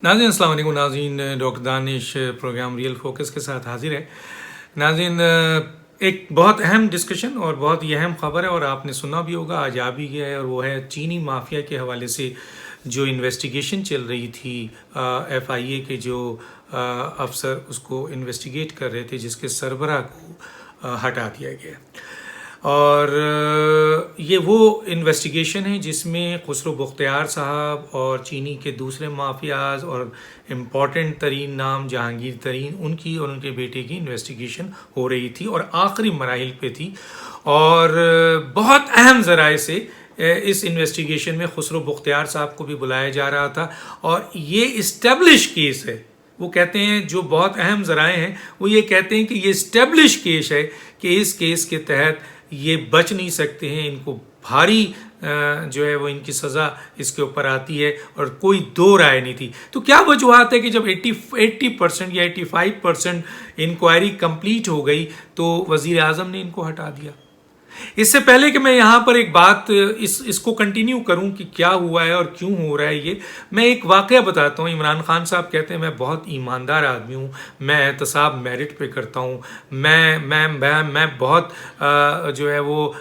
ناظرین السلام علیکم. ناظرین ڈاکٹر دانش پروگرام ریئل فوکس کے ساتھ حاضر ہے. ناظرین ایک بہت اہم ڈسکشن اور بہت ہی اہم خبر ہے اور آپ نے سنا بھی ہوگا, آج آ بھی گیا ہے, اور وہ ہے چینی مافیا کے حوالے سے جو انویسٹیگیشن چل رہی تھی. ایف آئی اے کے جو افسر اس کو انویسٹیگیٹ کر رہے تھے, جس کے سربراہ کو ہٹا دیا گیا. اور یہ وہ انویسٹیگیشن ہے جس میں خسرو بختیار صاحب اور چینی کے دوسرے مافیاز اور امپورٹنٹ ترین نام جہانگیر ترین ان کی اور ان کے بیٹے کی انویسٹیگیشن ہو رہی تھی اور آخری مراحل پہ تھی. اور بہت اہم ذرائع سے اس انویسٹیگیشن میں خسرو بختیار صاحب کو بھی بلایا جا رہا تھا. اور یہ اسٹیبلش کیس ہے. وہ کہتے ہیں, جو بہت اہم ذرائع ہیں وہ یہ کہتے ہیں کہ یہ اسٹیبلش کیس ہے کہ اس کیس کے تحت یہ بچ نہیں سکتے ہیں, ان کو بھاری جو ہے وہ ان کی سزا اس کے اوپر آتی ہے, اور کوئی دو رائے نہیں تھی. تو کیا وجوہات ہے کہ جب 80% یا 85% انکوائری کمپلیٹ ہو گئی تو وزیر اعظم نے ان کو ہٹا دیا؟ اس سے پہلے کہ میں یہاں پر ایک بات اس کو کنٹینیو کروں کہ کیا ہوا ہے اور کیوں ہو رہا ہے, یہ میں ایک واقعہ بتاتا ہوں. عمران خان صاحب کہتے ہیں میں بہت ایماندار آدمی ہوں, میں احتساب میرٹ پہ کرتا ہوں, میں بہت جو ہے وہ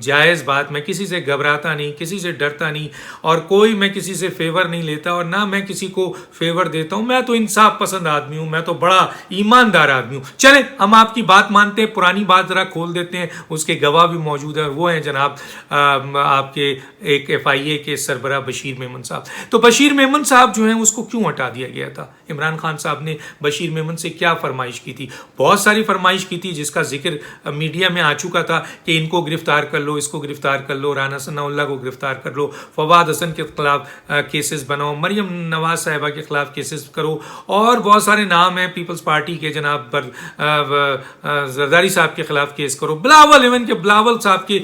جائز بات, میں کسی سے گھبراتا نہیں, کسی سے ڈرتا نہیں, اور کوئی میں کسی سے فیور نہیں لیتا اور نہ میں کسی کو فیور دیتا ہوں. میں تو انصاف پسند آدمی ہوں, میں تو بڑا ایماندار آدمی ہوں. چلیں ہم آپ کی بات مانتے ہیں, پرانی بات ذرا کھول دیتے ہیں, اس کے گواہ بھی موجود ہے, اور وہ ہیں جناب آپ کے ایک ایف آئی اے کے سربراہ بشیر میمن صاحب. تو بشیر میمن صاحب جو ہیں اس کو کیوں ہٹا دیا گیا تھا؟ عمران خان صاحب نے بشیر میمن سے کیا فرمائش کی تھی؟ بہت ساری فرمائش کی تھی جس کا ذکر میڈیا میں آ چکا تھا کہ ان کو گرفتار کر لو, اس کو گرفتار کر لو, رانا ثناء اللہ کو گرفتار کر لو, فواد حسن کے خلاف کیسز بناؤ, مریم نواز صاحبہ کے خلاف کیسز کرو, اور بہت سارے نام ہیں پیپلز پارٹی کے, جناب زرداری صاحب کے خلاف کیس کرو, بلاول صاحب کے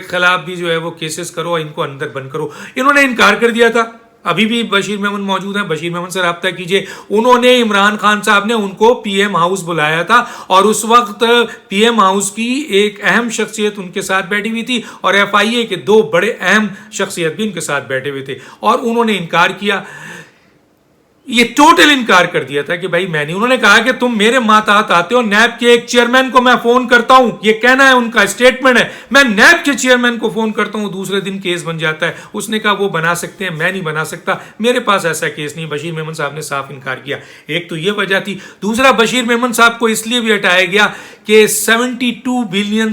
خلاف بھی جو ہے وہ کیسز کرو, ان کو اندر بند کرو. انہوں نے انکار کر دیا تھا. ابھی بھی بشیر میمن موجود ہیں, بشیر میمن سے رابطہ کیجئے. انہوں نے, عمران خان صاحب نے ان کو پی ایم ہاؤس بلایا تھا, اور اس وقت پی ایم ہاؤس کی ایک اہم شخصیت ان کے ساتھ بیٹھی ہوئی تھی, اور ایف آئی اے کے دو بڑے اہم شخصیت بھی ان کے ساتھ بیٹھے ہوئے تھے, اور انہوں نے انکار کیا. یہ ٹوٹل انکار کر دیا تھا کہ بھائی میں نہیں. انہوں نے کہا کہ تم میرے ماتحت آتے ہو, نیب کے ایک چیئرمین کو میں فون کرتا ہوں, یہ کہنا ہے ان کا اسٹیٹمنٹ ہے, میں نیب کے چیئرمین کو فون کرتا ہوں, دوسرے دن کیس بن جاتا ہے. اس نے کہا وہ بنا سکتے ہیں, میں نہیں بنا سکتا, میرے پاس ایسا کیس نہیں. بشیر میمن صاحب نے صاف انکار کیا. ایک تو یہ وجہ تھی. دوسرا, بشیر میمن صاحب کو اس لیے بھی ہٹایا گیا کہ 72 بلین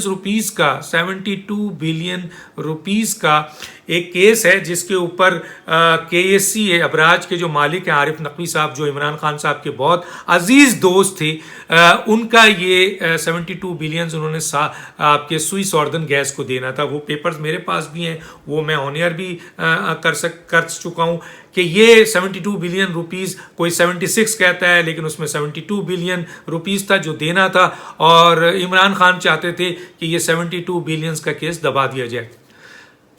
روپیز کا ایک کیس ہے جس کے اوپر کے ایس سی ابراج کے جو مالک ہیں عارف نقوی صاحب, جو عمران خان صاحب کے بہت عزیز دوست تھے, ان کا یہ 72 بلین انہوں نے آپ کے سوئس آردن گیس کو دینا تھا. وہ پیپرز میرے پاس بھی ہیں, وہ میں آن ایئر بھی کر چکا ہوں کہ یہ 72 بلین روپیز, کوئی 76 کہتا ہے لیکن اس میں 72 بلین روپیز تھا جو دینا تھا, اور عمران خان چاہتے تھے کہ یہ 72 بلینز کا کیس دبا دیا جائے.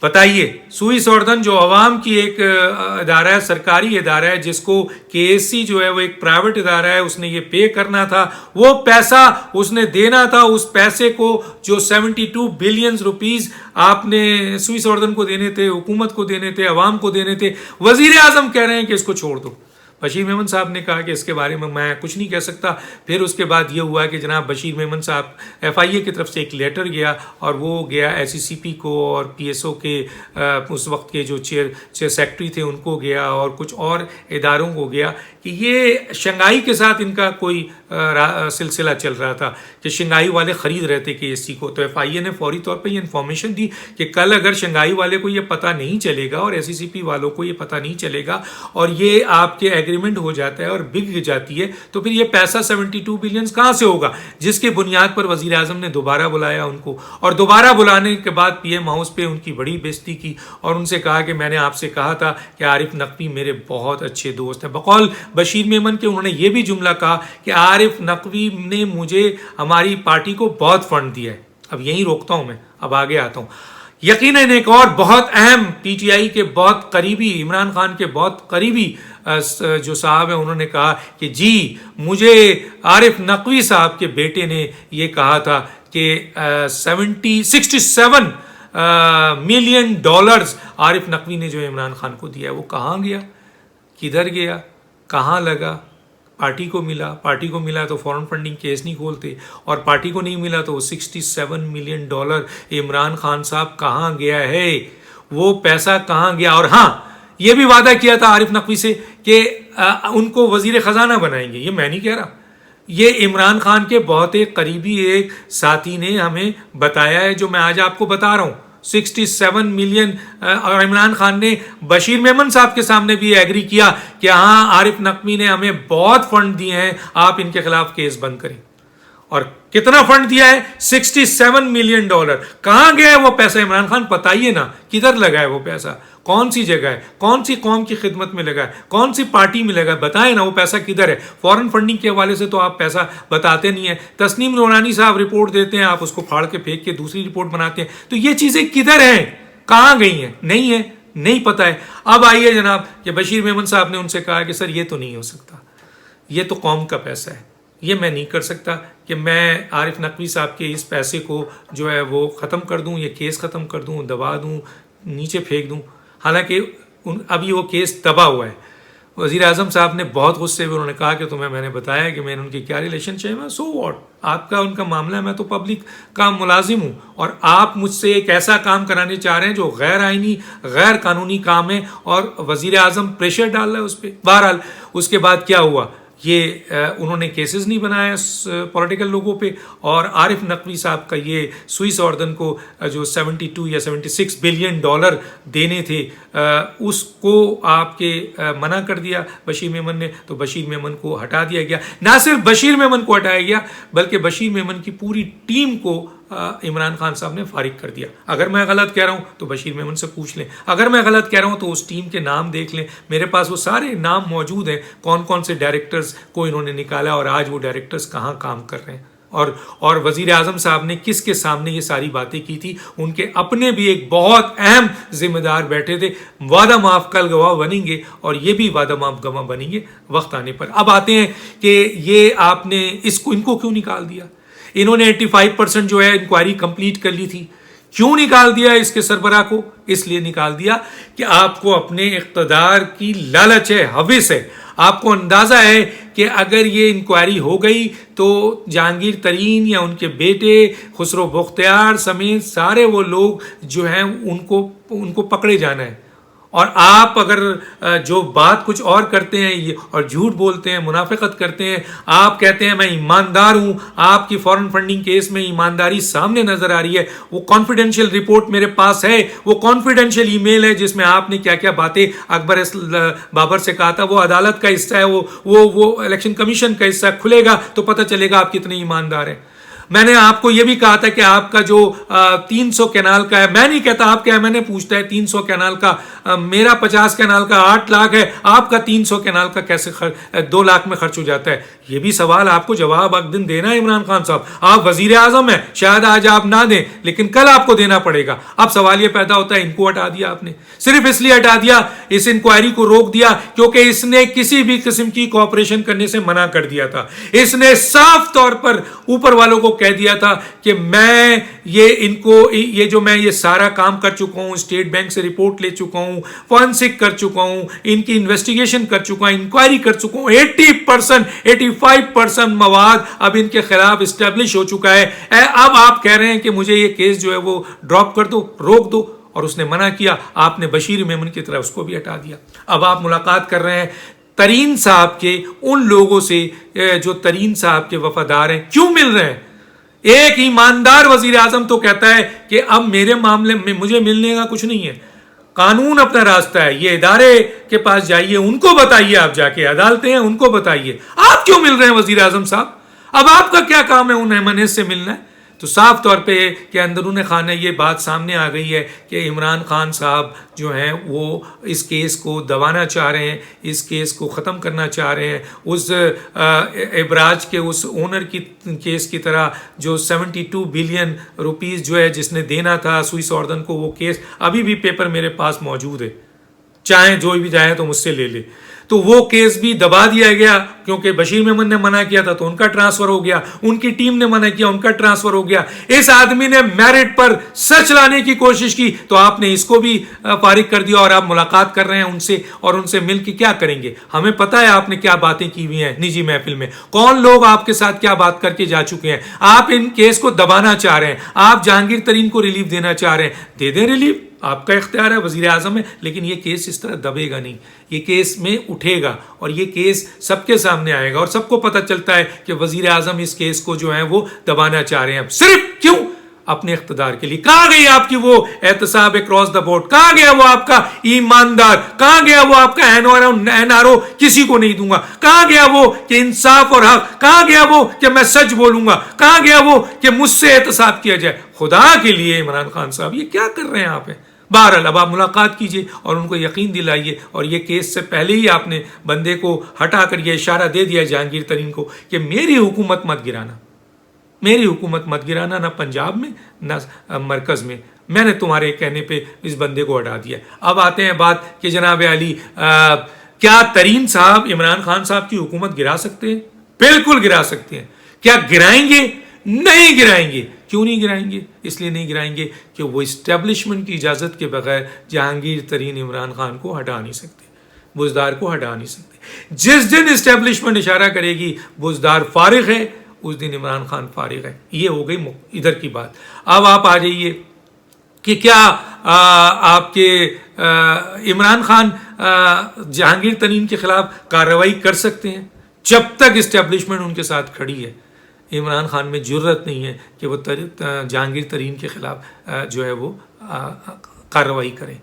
بتائیے, سوئس آردن جو عوام کی ایک ادارہ ہے, سرکاری ادارہ ہے, جس کو کے ایس سی جو ہے وہ ایک پرائیویٹ ادارہ ہے, اس نے یہ پے کرنا تھا, وہ پیسہ اس نے دینا تھا. اس پیسے کو جو 72 بلین روپیز آپ نے سوئس آردن کو دینے تھے, حکومت کو دینے تھے, عوام کو دینے تھے, وزیر اعظم کہہ رہے ہیں کہ اس کو چھوڑ دو. بشیر میمن صاحب نے کہا کہ اس کے بارے میں کچھ نہیں کہہ سکتا. پھر اس کے بعد یہ ہوا کہ جناب بشیر میمن صاحب, ایف آئی اے کی طرف سے ایک لیٹر گیا, اور وہ گیا ایس ای سی پی کو اور پی ایس او کے اس وقت کے جو چیئر سیکرٹری تھے ان کو گیا, اور کچھ اور اداروں کو گیا, کہ یہ شنگھائی کے ساتھ ان کا کوئی سلسلہ چل رہا تھا کہ شنگھائی والے خرید رہے تھے کے ایس سی کو. تو ایف آئی اے نے فوری طور پہ یہ انفارمیشن دی کہ کل اگر شنگھائی والے کو یہ پتہ نہیں چلے گا اور ایس ای سی پی والوں کو یہ پتہ نہیں چلے گا, اور یہ آپ کے ایگریمنٹ ہو جاتا ہے اور بک جاتی ہے, تو پھر یہ پیسہ 72 بلین کہاں سے ہوگا؟ جس کے بنیاد پر وزیر اعظم نے دوبارہ بلایا ان کو, اور دوبارہ بلانے کے بعد پی ایم ہاؤس پہ ان کی بڑی بےزتی کی, اور ان سے کہا کہ میں نے آپ سے کہا تھا کہ عارف نقوی میرے بہت اچھے دوست ہیں. بقول بشیر میمن کے انہوں نے یہ بھی جملہ کہا کہ عارف نقوی نے مجھے, ہماری پارٹی کو بہت فنڈ دیا ہے. اب یہیں روکتا ہوں میں, اب آگے آتا ہوں. یقیناً ایک اور بہت اہم پی ٹی آئی کے بہت قریبی, عمران خان کے بہت قریبی جو صاحب ہیں, انہوں نے کہا کہ جی مجھے عارف نقوی صاحب کے بیٹے نے یہ کہا تھا کہ 67 ملین ڈالرز عارف نقوی نے جو عمران خان کو دیا ہے. وہ کہاں گیا, کدھر گیا, کہاں لگا؟ پارٹی کو ملا تو فورن فنڈنگ کیس نہیں کھولتے، اور پارٹی کو نہیں ملا تو وہ $67 ملین عمران خان صاحب کہاں گیا ہے؟ وہ پیسہ کہاں گیا؟ اور ہاں، یہ بھی وعدہ کیا تھا عارف نقوی سے کہ ان کو وزیر خزانہ بنائیں گے. یہ میں نہیں کہہ رہا، یہ عمران خان کے بہت ایک قریبی ایک ساتھی نے ہمیں بتایا ہے، جو میں آج آپ کو بتا رہا ہوں. 67 ملین. اور عمران خان نے بشیر میمن صاحب کے سامنے بھی ایگری کیا کہ ہاں عارف نقوی نے ہمیں بہت فنڈ دیے ہیں، آپ ان کے خلاف کیس بند کریں. اور کتنا فنڈ دیا ہے؟ $67 ملین. کہاں گیا ہے وہ پیسہ؟ عمران خان بتائیے نا، کدھر لگا ہے وہ پیسہ؟ کون سی جگہ ہے؟ کون سی قوم کی خدمت میں لگا ہے؟ کون سی پارٹی میں لگا ہے؟ بتائیں نا وہ پیسہ کدھر ہے؟ فورن فنڈنگ کے حوالے سے تو آپ پیسہ بتاتے نہیں ہیں. تسنیم نورانی صاحب رپورٹ دیتے ہیں، آپ اس کو پھاڑ کے پھینک کے دوسری رپورٹ بناتے ہیں. تو یہ چیزیں کدھر ہیں؟ کہاں گئی ہیں؟ نہیں ہے، نہیں پتہ ہے. اب آئیے جناب کہ بشیر میمن صاحب نے ان سے کہا کہ سر یہ تو نہیں ہو سکتا، یہ تو قوم کا پیسہ ہے، یہ میں نہیں کر سکتا کہ میں عارف نقوی صاحب کے اس پیسے کو جو ہے وہ ختم کر دوں، یہ کیس ختم کر دوں، دبا دوں، نیچے پھینک دوں. حالانکہ ابھی وہ کیس دبا ہوا ہے. وزیر اعظم صاحب نے بہت غصے میں انہوں نے کہا کہ تمہیں میں نے بتایا کہ میں نے ان کی کیا ریلیشن شپ ہے. سو واٹ، آپ کا ان کا معاملہ ہے، میں تو پبلک کا ملازم ہوں، اور آپ مجھ سے ایک ایسا کام کرانے چاہ رہے ہیں جو غیر آئینی غیر قانونی کام ہے، اور وزیر اعظم پریشر ڈال رہا ہے اس پہ. بہرحال اس کے بعد کیا ہوا؟ یہ انہوں نے کیسز نہیں بنایا پولیٹیکل لوگوں پہ، اور عارف نقوی صاحب کا یہ سوئس آردن کو جو 72 یا 76 بلین ڈالر دینے تھے، اس کو آپ کے منع کر دیا بشیر میمن نے. تو بشیر میمن کو ہٹا دیا گیا. نہ صرف بشیر میمن کو ہٹایا گیا بلکہ بشیر میمن کی پوری ٹیم کو عمران خان صاحب نے فارغ کر دیا. اگر میں غلط کہہ رہا ہوں تو بشیر میمن سے پوچھ لیں، اگر میں غلط کہہ رہا ہوں تو اس ٹیم کے نام دیکھ لیں، میرے پاس وہ سارے نام موجود ہیں، کون کون سے ڈائریکٹرز کو انہوں نے نکالا اور آج وہ ڈائریکٹرز کہاں کام کر رہے ہیں. اور وزیر اعظم صاحب نے کس کے سامنے یہ ساری باتیں کی تھی؟ ان کے اپنے بھی ایک بہت اہم ذمہ دار بیٹھے تھے. وعدہ معاف کل گواہ بنیں گے، اور یہ بھی وعدہ معاف گواہ بنیں گے وقت آنے پر. اب آتے ہیں کہ یہ آپ نے ان کو کیوں نکال دیا؟ انہوں نے 85% جو ہے انکوائری کمپلیٹ کر لی تھی. کیوں نکال دیا اس کے سربراہ کو؟ اس لیے نکال دیا کہ آپ کو اپنے اقتدار کی لالچ ہے، ہوس ہے. آپ کو اندازہ ہے کہ اگر یہ انکوائری ہو گئی تو جہانگیر ترین یا ان کے بیٹے خسرو بختیار سمیت سارے وہ لوگ جو ہیں ان کو پکڑے جانا ہے. اور آپ اگر جو بات کچھ اور کرتے ہیں اور جھوٹ بولتے ہیں، منافقت کرتے ہیں، آپ کہتے ہیں میں ایماندار ہوں، آپ کی فورن فنڈنگ کیس میں ایمانداری سامنے نظر آ رہی ہے. وہ کانفیڈینشیل رپورٹ میرے پاس ہے، وہ کانفیڈینشیل ای میل ہے جس میں آپ نے کیا کیا باتیں اکبر بابر سے کہا تھا. وہ عدالت کا حصہ ہے، وہ الیکشن کمیشن کا حصہ. کھلے گا تو پتہ چلے گا آپ کتنے ایماندار ہیں. میں نے آپ کو یہ بھی کہا تھا کہ آپ کا جو 300 کینال کا ہے، میں نہیں کہتا آپ کیا، میں نے پوچھتا ہے 300 کینال کا، میرا 50 کینال کا 8 لاکھ ہے، آپ کا 300 کینال کا کیسے 2 لاکھ میں خرچ ہو جاتا ہے؟ یہ بھی سوال آپ کو جواب ایک دن دینا ہے عمران خان صاحب. آپ وزیر اعظم ہیں، شاید آج آپ نہ دیں لیکن کل آپ کو دینا پڑے گا. اب سوال یہ پیدا ہوتا ہے ان کو ہٹا دیا آپ نے، صرف اس لیے ہٹا دیا، اس انکوائری کو روک دیا کیونکہ اس نے کسی بھی قسم کی کوآپریشن کرنے سے منع کر دیا تھا. اس نے صاف طور پر اوپر والوں کو کہہ دیا تھا کہ میں یہ سارا کام کر چکا ہوں، اسٹیٹ بینک سے رپورٹ لے چکا ہوں، فورنسک کر چکا ہوں، ان کی انویسٹیگیشن کر چکا ہوں، انکوائری کر چکا ہوں. 85% مواد اب ان کے خلاف اسٹیبلش ہو چکا ہے. اب آپ کہہ رہے ہیں کہ مجھے یہ کیس جو ہے وہ ڈراپ کر دو، روک دو. اور اس نے منع کیا. آپ نے بشیر میمن کی طرح اس کو بھی ہٹا دیا. اب آپ ملاقات کر رہے ہیں ترین صاحب کے ان لوگوں سے جو ترین صاحب کے وفادار ہیں. کیوں مل رہے ہیں؟ ایک ایماندار وزیر اعظم تو کہتا ہے کہ اب میرے معاملے میں مجھے ملنے کا کچھ نہیں ہے، قانون اپنا راستہ ہے، یہ ادارے کے پاس جائیے، ان کو بتائیے، آپ جا کے عدالتیں ہیں ان کو بتائیے. آپ کیوں مل رہے ہیں وزیر اعظم صاحب؟ اب آپ کا کیا کام ہے ان ایمنیز سے ملنا ہے؟ تو صاف طور پہ کہ اندرون خانہ یہ بات سامنے آ گئی ہے کہ عمران خان صاحب جو ہیں وہ اس کیس کو دبانا چاہ رہے ہیں، اس کیس کو ختم کرنا چاہ رہے ہیں. اس ابراج کے اس اونر کی کیس کی طرح جو 72 بلین روپیز جو ہے جس نے دینا تھا سوئس آردن کو، وہ کیس ابھی بھی پیپر میرے پاس موجود ہے، چاہیں جو بھی جائیں تو مجھ سے لے لے. تو وہ کیس بھی دبا دیا گیا کیونکہ بشیر میمن نے منع کیا تھا تو ان کا ٹرانسفر ہو گیا, ان کی ٹیم نے منع کیا, ان کا ٹرانسفر ہو گیا. اس آدمی نے میرٹ پر سچ لانے کی کوشش کی تو آپ نے اس کو بھی فارغ کر دیا, اور آپ ملاقات کر رہے ہیں ان سے, اور ان سے مل کے کیا کریں گے؟ ہمیں پتا ہے آپ نے کیا باتیں کی ہوئی ہیں نجی محفل میں, کون لوگ آپ کے ساتھ کیا بات کر کے جا چکے ہیں. آپ ان کیس کو دبانا چاہ رہے ہیں, آپ جہانگیر ترین کو ریلیف دینا چاہ رہے ہیں, دے دیں ریلیف, آپ کا اختیار ہے, وزیر اعظم ہے, لیکن یہ کیس اس طرح دبے گا نہیں, یہ کیس میں اٹھے گا اور یہ کیس سب کے سامنے آئے گا, اور سب کو پتہ چلتا ہے کہ وزیر اعظم اس کیس کو جو ہے وہ دبانا چاہ رہے ہیں صرف کیوں؟ اپنے اقتدار کے لیے. کہاں گئی آپ کی وہ احتساب اکراس دا بورڈ؟ کہاں گیا وہ آپ کا ایماندار؟ کہاں گیا وہ آپ کا این آر او کسی کو نہیں دوں گا؟ کہاں گیا وہ کہ انصاف اور حق؟ کہاں گیا وہ کہ میں سچ بولوں گا؟ کہاں گیا وہ کہ مجھ سے احتساب کیا جائے؟ خدا کے لیے عمران خان صاحب یہ کیا کر رہے ہیں آپ؟ بہرحال اب آپ ملاقات کیجئے اور ان کو یقین دلائیے, اور یہ کیس سے پہلے ہی آپ نے بندے کو ہٹا کر یہ اشارہ دے دیا جہانگیر ترین کو کہ میری حکومت مت گرانا, میری حکومت مت گرانا, نہ پنجاب میں نہ مرکز میں, میں نے تمہارے کہنے پہ اس بندے کو ہٹا دیا. اب آتے ہیں بات کہ جناب علی کیا ترین صاحب عمران خان صاحب کی حکومت گرا سکتے ہیں؟ بالکل گرا سکتے ہیں. کیا گرائیں گے؟ نہیں گرائیں گے. کیوں نہیں گرائیں گے؟ اس لیے نہیں گرائیں گے کہ وہ اسٹیبلشمنٹ کی اجازت کے بغیر جہانگیر ترین عمران خان کو ہٹا نہیں سکتے, بزدار کو ہٹا نہیں سکتے. جس دن اسٹیبلشمنٹ اشارہ کرے گی بزدار فارغ ہے, اس دن عمران خان فارغ ہے. یہ ہو گئی ادھر کی بات. اب آپ آ جائیے کہ کیا آپ کے عمران خان جہانگیر ترین کے خلاف کارروائی کر سکتے ہیں؟ جب تک اسٹیبلشمنٹ ان کے ساتھ کھڑی ہے عمران خان میں جرت نہیں ہے کہ وہ جہانگیر ترین کے خلاف جو ہے وہ کارروائی کریں.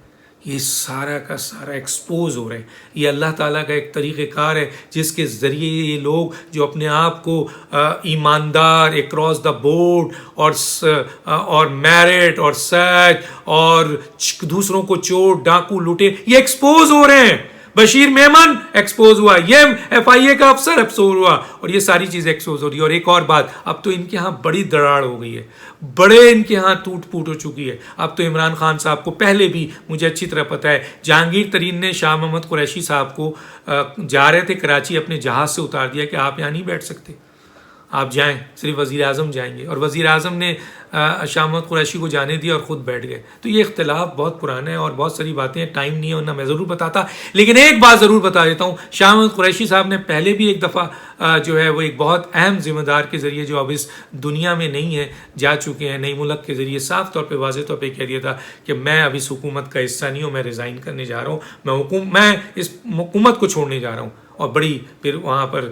یہ سارا کا سارا ایکسپوز ہو رہے ہیں. یہ اللہ تعالیٰ کا ایک طریقہ کار ہے جس کے ذریعے یہ لوگ جو اپنے آپ کو ایماندار, اکراس دا بورڈ اور میرٹ اور سچ اور دوسروں کو چور ڈاکو لوٹے, یہ ایکسپوز ہو رہے ہیں. بشیر میمن ایکسپوز ہوا, یہ ایف آئی اے کا افسر ایکسپوز ہوا, اور یہ ساری چیزیں ایکسپوز ہو رہی ہے. اور ایک اور بات, اب تو ان کے ہاں بڑی دراڑ ہو گئی ہے, بڑے ان کے ہاں ٹوٹ پھوٹ ہو چکی ہے. اب تو عمران خان صاحب کو پہلے بھی مجھے اچھی طرح پتہ ہے, جہانگیر ترین نے شاہ محمد قریشی صاحب کو جا رہے تھے کراچی, اپنے جہاز سے اتار دیا کہ آپ یہاں نہیں بیٹھ سکتے, آپ جائیں, صرف وزیر اعظم جائیں گے. اور وزیر اعظم نے شاہ محمد قریشی کو جانے دیا اور خود بیٹھ گئے. تو یہ اختلاف بہت پرانا ہے اور بہت ساری باتیں, ٹائم نہیں ہے ورنہ میں ضرور بتاتا, لیکن ایک بات ضرور بتا دیتا ہوں. شاہ محمد قریشی صاحب نے پہلے بھی ایک دفعہ جو ہے وہ ایک بہت اہم ذمہ دار کے ذریعے جو اب اس دنیا میں نہیں ہے, جا چکے ہیں, نئی ملک کے ذریعے صاف طور پہ واضح طور پہ کہہ دیا تھا کہ میں اب اس حکومت کا حصہ نہیں ہوں, میں ریزائن کرنے جا رہا ہوں, میں اس حکومت کو چھوڑنے جا رہا ہوں. اور بڑی پھر وہاں پر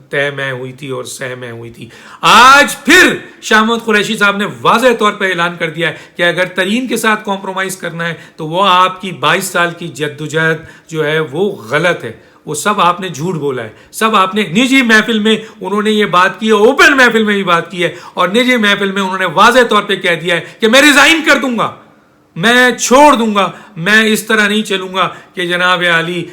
طے میں ہوئی تھی اور سہ میں ہوئی تھی. آج پھر شاہ محمد قریشی صاحب نے واضح طور پر اعلان کر دیا ہے کہ اگر ترین کے ساتھ کمپرومائز کرنا ہے تو وہ آپ کی 22 سال کی جدوجہد جو ہے وہ غلط ہے. وہ سب آپ نے جھوٹ بولا ہے, سب آپ نے نجی محفل میں انہوں نے یہ بات کی ہے, اوپن محفل میں بھی بات کی ہے, اور نجی محفل میں انہوں نے واضح طور پہ کہہ دیا ہے کہ میں ریزائن کر دوں گا, میں چھوڑ دوں گا, میں اس طرح نہیں چلوں گا کہ جناب علی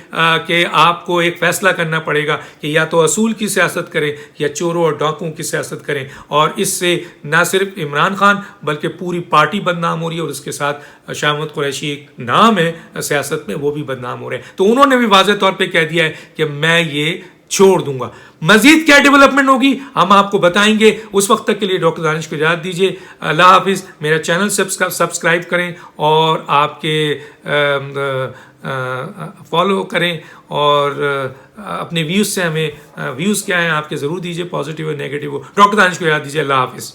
کہ آپ کو ایک فیصلہ کرنا پڑے گا کہ یا تو اصول کی سیاست کریں یا چوروں اور ڈاکوں کی سیاست کریں. اور اس سے نہ صرف عمران خان بلکہ پوری پارٹی بدنام ہو رہی ہے, اور اس کے ساتھ شاہ محمد قریشی ایک نام ہے سیاست میں, وہ بھی بدنام ہو رہے ہیں. تو انہوں نے بھی واضح طور پہ کہہ دیا ہے کہ میں یہ چھوڑ دوں گا. مزید کیا ڈیولپمنٹ ہوگی ہم آپ کو بتائیں گے. اس وقت تک کے لیے ڈاکٹر دانش کو اجازت دیجیے. اللہ حافظ. میرا چینل سبسکرائب کریں اور آپ کے فالو کریں, اور اپنے ویوز سے ہمیں ویوز کیا ہیں آپ کے ضرور دیجیے, پازیٹیو اور نیگیٹو. ڈاکٹر دانش کو اجازت دیجیے. اللہ حافظ.